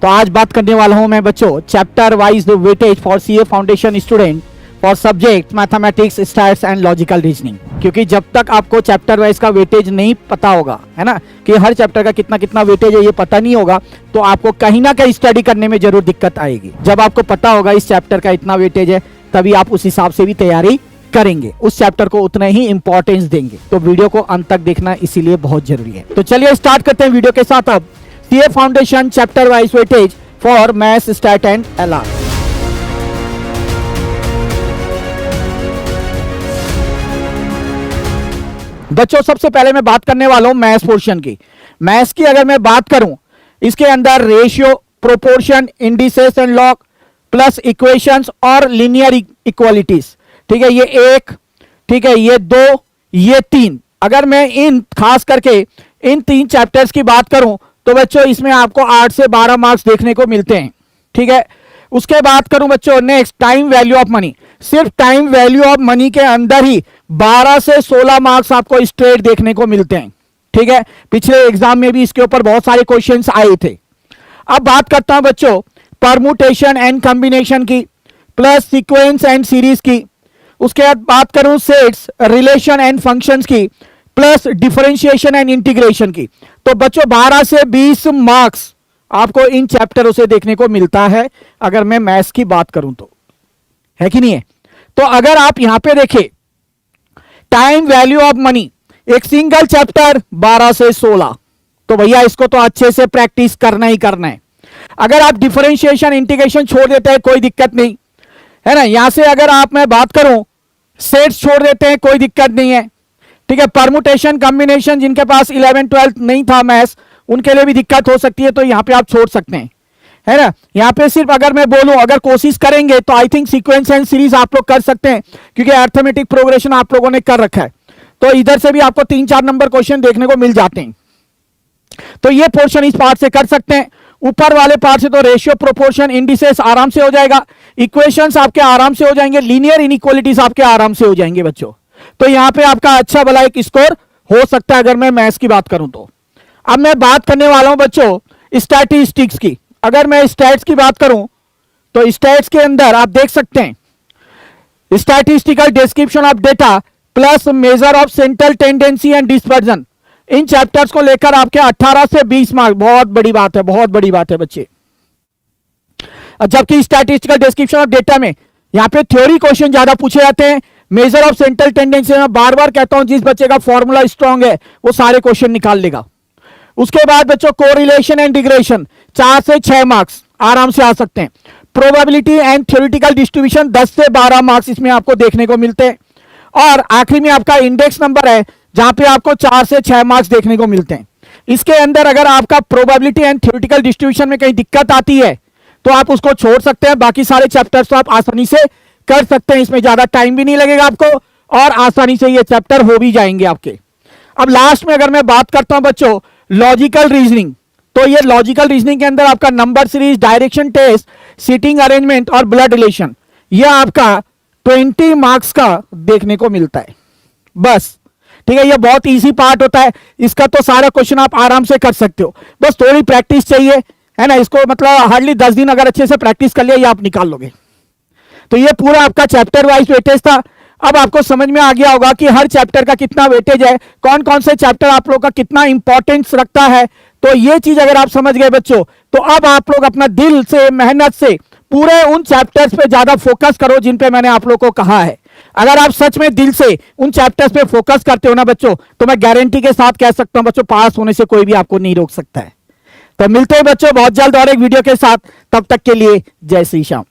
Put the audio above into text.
तो आज बात करने वाला हूं मैं बच्चों chapter wise weightage for CA foundation student for subject mathematics, stats and logical reasoning. क्योंकि जब तक आपको चैप्टर वाइज का वेटेज नहीं पता होगा, है ना, कि हर चैप्टर का कितना कितना वेटेज है ये पता नहीं होगा, तो आपको कहीं ना कहीं स्टडी करने में जरूर दिक्कत आएगी। जब आपको पता होगा इस चैप्टर का इतना वेटेज है, तभी आप उस हिसाब से भी तैयारी करेंगे, उस चैप्टर को उतना ही इंपॉर्टेंस देंगे। तो वीडियो को अंत तक देखना इसीलिए बहुत जरूरी है। तो चलिए स्टार्ट करते हैं वीडियो के साथ। अब CA foundation chapter wise weightage for maths, stat and LR. बच्चों सबसे पहले मैं बात करने वाला हूं मैथ्स पोर्शन की। मैथ्स की अगर मैं बात करूं, इसके अंदर ratio, proportion, indices and log plus equations और लीनियर इक्वालिटीज, ठीक है, ये एक, ठीक है, ये दो, ये तीन। अगर मैं इन खास करके इन तीन चैप्टर्स की बात करूं तो बच्चों इसमें आपको 8 से 12 मार्क्स देखने को मिलते हैं, ठीक है। उसके बात करूं बच्चों next time value of money, सिर्फ टाइम वैल्यू ऑफ मनी के अंदर ही 12 से 16 मार्क्स आपको स्ट्रेट देखने को मिलते हैं, ठीक है। पिछले एग्जाम में भी इसके ऊपर बहुत सारे क्वेश्चंस आए थे। अब बात करता हूं बच्चों परमुटेशन एंड कॉम्बिनेशन की प्लस सीक्वेंस एंड सीरीज की। उसके बाद बात करूं सेट्स, रिलेशन एंड फंक्शंस की प्लस डिफरेंशिएशन एंड इंटीग्रेशन की। तो बच्चों 12 से 20 मार्क्स आपको इन चैप्टरों से देखने को मिलता है अगर मैं मैथ्स की बात करूं तो, है कि नहीं है। तो अगर आप यहां पे देखें टाइम वैल्यू ऑफ मनी, एक सिंगल चैप्टर 12 से 16, तो भैया इसको तो अच्छे से प्रैक्टिस करना ही करना है। अगर आप डिफरेंशिएशन इंटीग्रेशन छोड़ देते हैं कोई दिक्कत नहीं, है ना। यहां से अगर आप मैं बात करूं सेट्स छोड़ देते हैं कोई दिक्कत नहीं है, ठीक है। परमुटेशन कॉम्बिनेशन जिनके पास 11 12 नहीं था मैथ्स, उनके लिए भी दिक्कत हो सकती है, तो यहां पे आप छोड़ सकते हैं, है ना। यहां पे सिर्फ अगर मैं बोलूं अगर कोशिश करेंगे तो I think sequence and series आप लोग कर सकते हैं, क्योंकि अर्थमेटिक प्रोग्रेशन आप लोगों ने कर रखा है, तो इधर से भी आपको 3-4 नंबर क्वेश्चन देखने को मिल जाते हैं। तो ये पोर्शन इस पार्ट से कर सकते हैं। ऊपर वाले पार्ट से तो रेशियो, प्रोपोर्शन, इंडिसेस आराम से हो जाएगा, इक्वेशंस आपके आराम से हो जाएंगे, लीनियर इनइक्वालिटीज आपके आराम से हो जाएंगे बच्चों। तो यहां पे आपका अच्छा भला एक स्कोर हो सकता है अगर मैं मैथ्स की बात करूं तो। अब मैं बात करने वाला हूं बच्चों स्टैटिस्टिक्स की। अगर मैं स्टैट्स की बात करूं तो स्टैट्स के अंदर आप देख सकते हैं statistical description of data plus measure of central tendency and dispersion. In chapters को लेकर आपके 18 से 20 मार्क्स, बहुत बड़ी बात है, बहुत बड़ी बात है बच्चे। जबकि स्टैटिस्टिकल डिस्क्रिप्शन ऑफ डेटा में यहां पे थ्योरी क्वेश्चन ज्यादा पूछे जाते हैं। मेजर ऑफ सेंट्रल टेंडेंसी में बार बार कहता हूं जिस बच्चे का फॉर्मूला स्ट्रांग है वो सारे क्वेश्चन निकाल लेगा। उसके बाद बच्चों कोरिलेशन एंड इंटीग्रेशन 4 से 6 मार्क्स आराम से आ सकते हैं। प्रोबेबिलिटी एंड थ्योरेटिकल डिस्ट्रीब्यूशन 10 से 12 मार्क्स इसमें आपको देखने को मिलते हैं। और आखिरी में आपका इंडेक्स नंबर है जहां पे आपको 4 से 6 मार्क्स देखने को मिलते हैं। इसके अंदर अगर आपका प्रोबेबिलिटी एंड थ्योरेटिकल डिस्ट्रीब्यूशन में कहीं दिक्कत आती है तो आप उसको छोड़ सकते हैं, बाकी सारे चैप्टर्स तो आप आसानी से कर सकते हैं। इसमें ज्यादा टाइम भी नहीं लगेगा आपको और आसानी से ये चैप्टर हो भी जाएंगे आपके। अब लास्ट में अगर मैं बात करता हूं बच्चों लॉजिकल रीजनिंग, तो ये लॉजिकल रीजनिंग के अंदर आपका number series, direction test, seating arrangement और ब्लड रिलेशन, ये आपका 20 मार्क्स का देखने को मिलता है बस, ठीक है। ये बहुत इजी पार्ट होता है, इसका तो सारा क्वेश्चन आप आराम से कर सकते हो, बस थोड़ी प्रैक्टिस चाहिए, है ना। इसको मतलब हार्डली 10 दिन अगर अच्छे से प्रैक्टिस कर लिया ये आप निकाल लोगे। तो ये पूरा आपका चैप्टर वाइज वेटेज था। अब आपको समझ में आ गया होगा कि हर चैप्टर का कितना वेटेज है, कौन कौन से चैप्टर आप लोग का कितना इंपॉर्टेंस रखता है। तो ये चीज अगर आप समझ गए बच्चों, तो अब आप लोग अपना दिल से, मेहनत से पूरे उन चैप्टर्स पे ज्यादा फोकस करो जिन पे मैंने आप लोग को कहा है। अगर आप सच में दिल से उन चैप्टर्स पे फोकस करते हो ना बच्चों, तो मैं गारंटी के साथ कह सकता हूं बच्चों पास होने से कोई भी आपको नहीं रोक सकता है। तो मिलते हैं बच्चों बहुत जल्द और एक वीडियो के साथ, तब तक के लिए जय श्री श्याम।